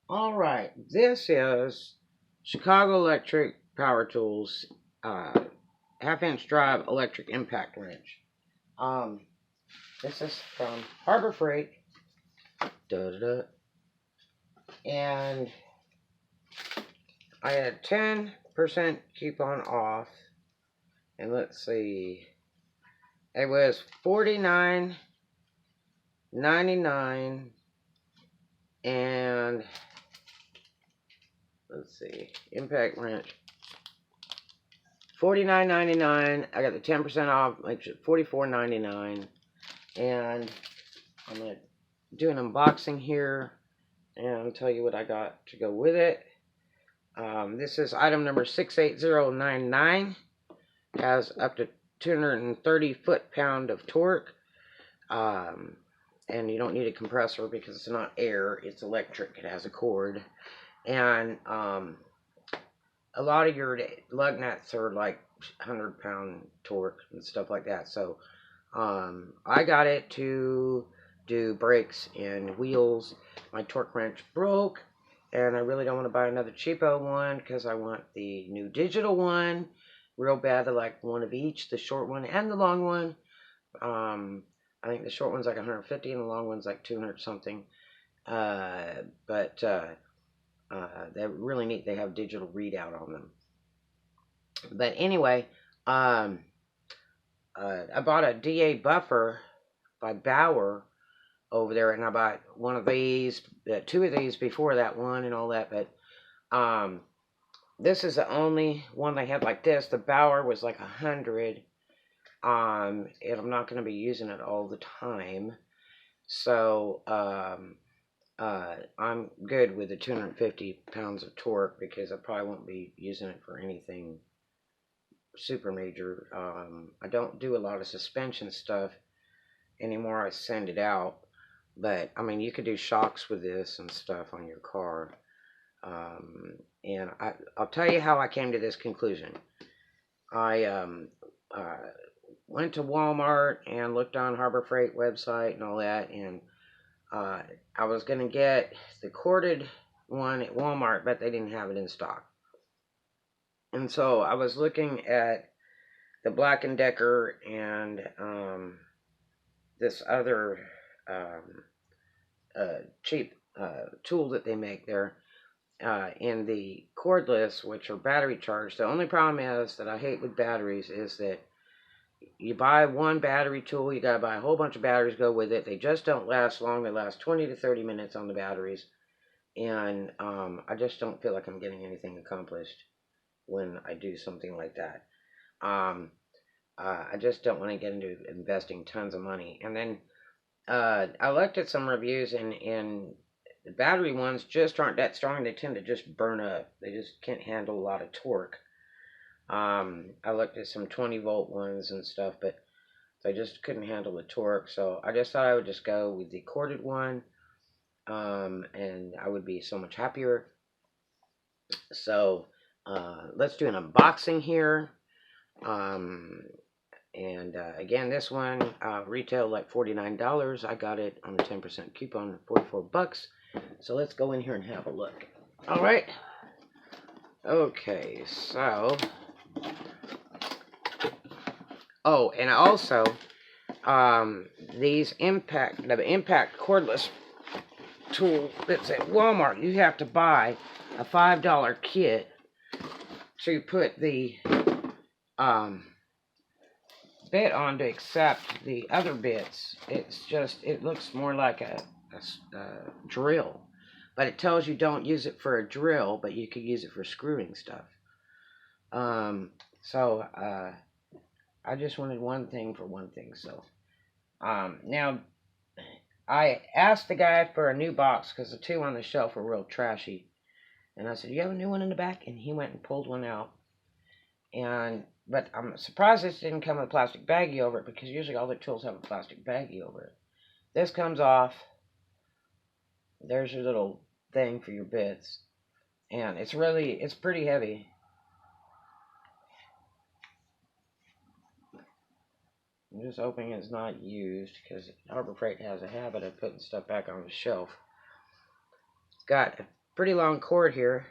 All right, this is Chicago Electric Power Tools half-inch drive electric impact wrench. Um, this is from Harbor Freight, da-da-da, and I had 10% coupon off, and let's see, it was $49.99, and let's see, impact wrench. $49.99. I got the 10% off, makes it $44.99. And I'm gonna do an unboxing here and tell you what I got to go with it. This is item number 68099. Has up to 230 foot-pound of torque. And you don't need a compressor because it's not air, it's electric. It has a cord. And a lot of your lug nuts are like 100-pound torque and stuff like that. So I got it to do brakes and wheels. My torque wrench broke, and I really don't want to buy another cheapo one because I want the new digital one real bad. I like one of each, the short one and the long one. I think the short one's like 150 and the long one's like 200 something. But they're really neat. They have digital readout on them. But anyway, I bought a DA buffer by Bauer over there, and I bought one of these, two of these before that one, and all that. But this is the only one they had like this. The Bauer was like 100, and I'm not going to be using it all the time, so I'm good with the 250 pounds of torque because I probably won't be using it for anything super major. I don't do a lot of suspension stuff anymore. I send it out, but I mean, you could do shocks with this and stuff on your car. And I'll tell you how I came to this conclusion. I uh, went to Walmart and looked on Harbor Freight website and all that, and I was gonna get the corded one at Walmart, but they didn't have it in stock. And so I was looking at the Black and Decker and this other um, cheap tool that they make there in the cordless, which are battery charged. The only problem is that I hate with batteries is that you buy one battery tool, you gotta buy a whole bunch of batteries to go with it. They just don't last long. They last 20 to 30 minutes on the batteries, and I just don't feel like I'm getting anything accomplished when I do something like that. Um, I just don't want to get into investing tons of money. And then I looked at some reviews, and the battery ones just aren't that strong. They tend to just burn up. They just can't handle a lot of torque. I looked at some 20-volt ones and stuff, but they just couldn't handle the torque. So I just thought I would just go with the corded one, and I would be so much happier. So let's do an unboxing here. Um, and again, this one retailed like $49. I got it on a 10% coupon, 44 bucks. So let's go in here and have a look. All right. Okay, so oh, and also these the impact cordless tool that's at Walmart, you have to buy a $5 kit to put the bit on to accept the other bits. It's just, it looks more like a drill, but it tells you don't use it for a drill, but you could use it for screwing stuff. So I just wanted one thing for one thing. So now I asked the guy for a new box because the two on the shelf were real trashy, and I said, "You have a new one in the back?" And he went and pulled one out. But I'm surprised this didn't come with a plastic baggie over it, because usually all the tools have a plastic baggie over it. This comes off. There's your little thing for your bits, and it's pretty heavy. I'm just hoping it's not used, because Harbor Freight has a habit of putting stuff back on the shelf. It's got pretty long cord here.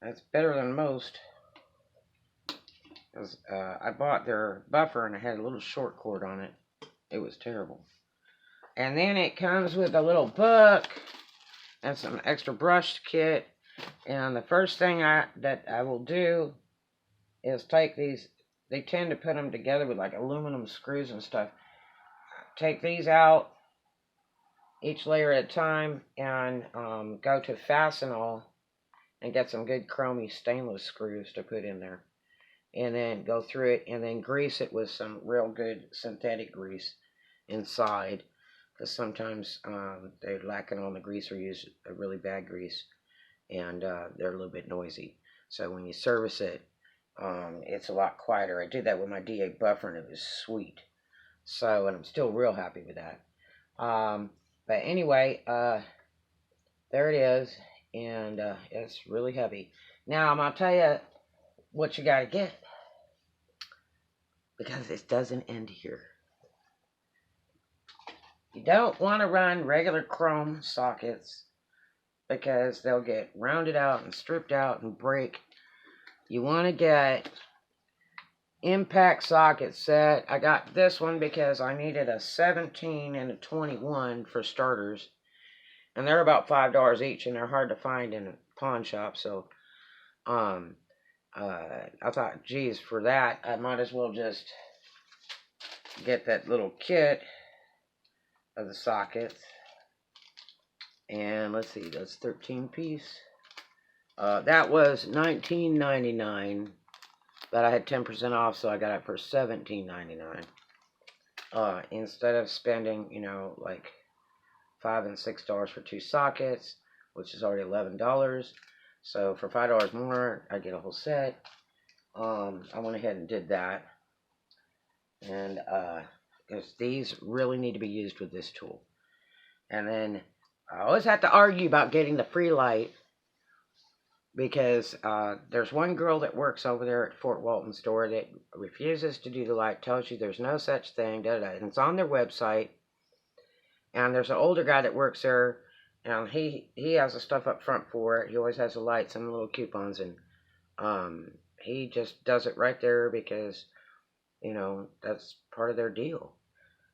That's better than most. I bought their buffer and it had a little short cord on it. It was terrible. And then it comes with a little book and some extra brush kit. And the first thing that I will do is take these. They tend to put them together with like aluminum screws and stuff. Take these out, each layer at a time, and go to Fastenal and get some good chromy stainless screws to put in there. And then go through it and then grease it with some real good synthetic grease inside. Because sometimes they're lacking on the grease or use a really bad grease. And they're a little bit noisy. So when you service it, it's a lot quieter. I did that with my D8 buffer and it was sweet. So, and I'm still real happy with that. But anyway, there it is. And it's really heavy. Now, I'm going to tell you what you got to get. Because it doesn't end here. You don't want to run regular chrome sockets because they'll get rounded out and stripped out and break. You want to get impact socket set. I got this one because I needed a 17 and a 21 for starters. And they're about $5 each and they're hard to find in a pawn shop. So I thought, geez, for that, I might as well just get that little kit of the sockets. And let's see, that's 13 piece. That was $19.99, but I had 10% off, so I got it for $17.99. Instead of spending, you know, like $5 and $6 for two sockets, which is already $11. So for $5 more, I get a whole set. I went ahead and did that. And because these really need to be used with this tool. And then I always have to argue about getting the free light because there's one girl that works over there at Fort Walton store that refuses to do the light, tells you there's no such thing, and it's on their website. And there's an older guy that works there, and he has the stuff up front for it. He always has the lights and the little coupons, and he just does it right there because, you know, that's part of their deal.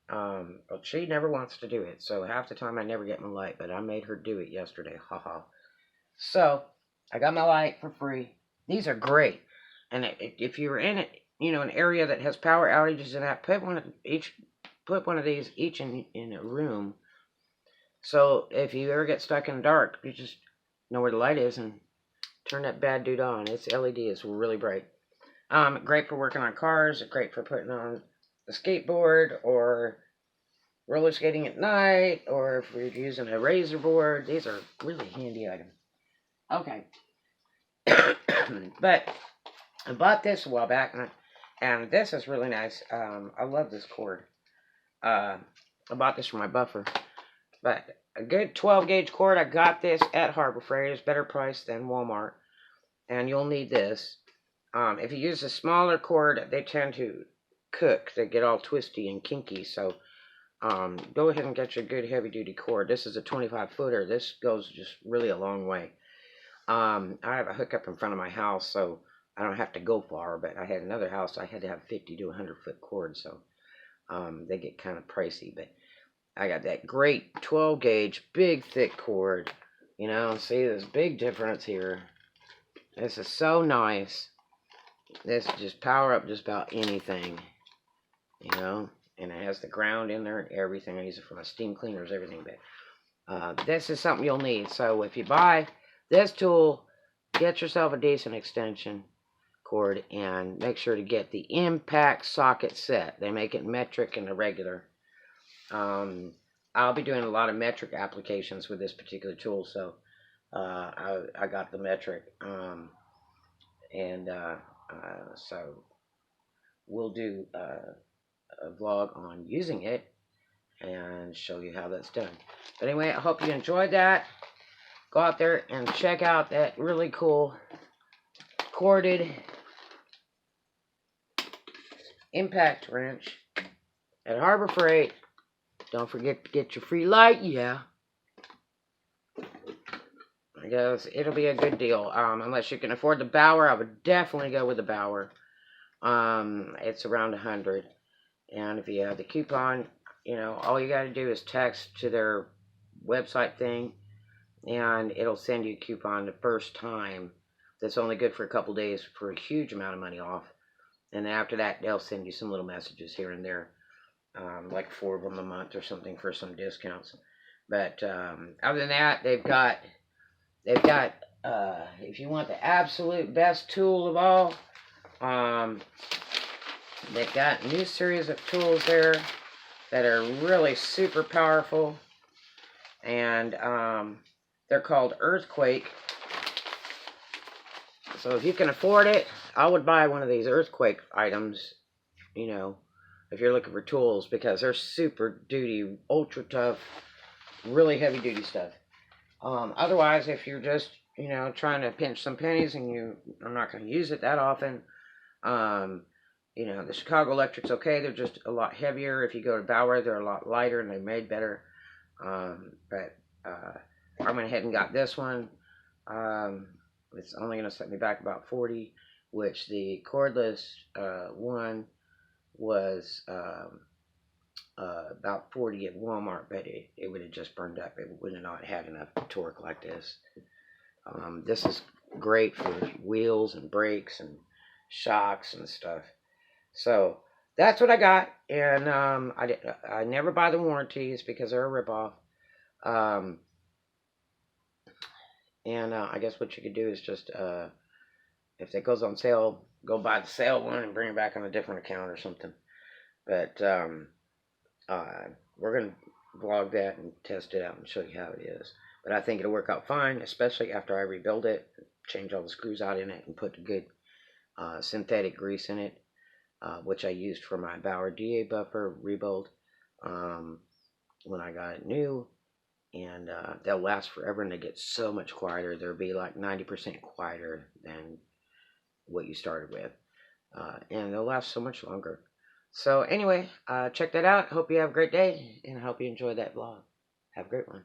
But she never wants to do it, so half the time I never get my light, but I made her do it yesterday, haha. So I got my light for free. These are great, and if you're in it, you know, an area that has power outages and that, put one of these each in a room. So if you ever get stuck in the dark, you just know where the light is and turn that bad dude on. It's LED, it's really bright. Great for working on cars, great for putting on a skateboard or roller skating at night, or if you're using a razor board. These are really handy items. Okay. But I bought this a while back, and this is really nice. I love this cord. I bought this for my buffer. But a good 12 gauge cord. I got this at Harbor Freight. It's better price than Walmart. And you'll need this. If you use a smaller cord, they tend to cook. They get all twisty and kinky. So go ahead and get your good heavy duty cord. This is a 25 footer. This goes just really a long way. I have a hookup in front of my house, so I don't have to go far. But I had another house. I had to have 50 to 100 foot cord. So they get kind of pricey. But I got that great 12 gauge, big, thick cord. You know, see this big difference here. This is so nice. This just power up just about anything. You know, and it has the ground in there and everything. I use it for my steam cleaners, everything. But this is something you'll need. So if you buy this tool, get yourself a decent extension cord and make sure to get the impact socket set. They make it metric and irregular. I'll be doing a lot of metric applications with this particular tool, so I got the metric, so we'll do a vlog on using it and show you how that's done. But anyway, I hope you enjoyed that. Go out there and check out that really cool corded impact wrench. at Harbor Freight. Don't forget to get your free light, yeah. I guess it'll be a good deal. Unless you can afford the Bauer, I would definitely go with the Bauer. It's around 100. And if you have the coupon, all you got to do is text to their website thing, and it'll send you a coupon the first time. That's only good for a couple days for a huge amount of money off. And then after that, they'll send you some little messages here and there, like 4 of them a month or something for some discounts. But other than that, they've got if you want the absolute best tool of all, they've got a new series of tools there that are really super powerful, and they're called Earthquake. So if you can afford it, I would buy one of these Earthquake items, if you're looking for tools, because they're super duty, ultra tough, really heavy duty stuff. Otherwise, if you're just, trying to pinch some pennies and you are not going to use it that often, the Chicago Electric's okay. They're just a lot heavier. If you go to Bauer, they're a lot lighter and they're made better. But I went ahead and got this one. It's only going to set me back about 40, which the cordless one was about 40 at Walmart, but it would have just burned up. It would have not had enough torque like this. This is great for wheels and brakes and shocks and stuff. So that's what I got, and I never buy the warranties because they're a ripoff. And I guess what you could do is just, if it goes on sale, go buy the sale one and bring it back on a different account or something. But we're going to vlog that and test it out and show you how it is. But I think it'll work out fine, especially after I rebuild it, change all the screws out in it, and put good synthetic grease in it, which I used for my Bauer DA buffer rebuild when I got it new. And they'll last forever, and they get so much quieter. They'll be like 90% quieter than what you started with. And they'll last so much longer. So anyway, check that out. Hope you have a great day, and I hope you enjoy that vlog. Have a great one.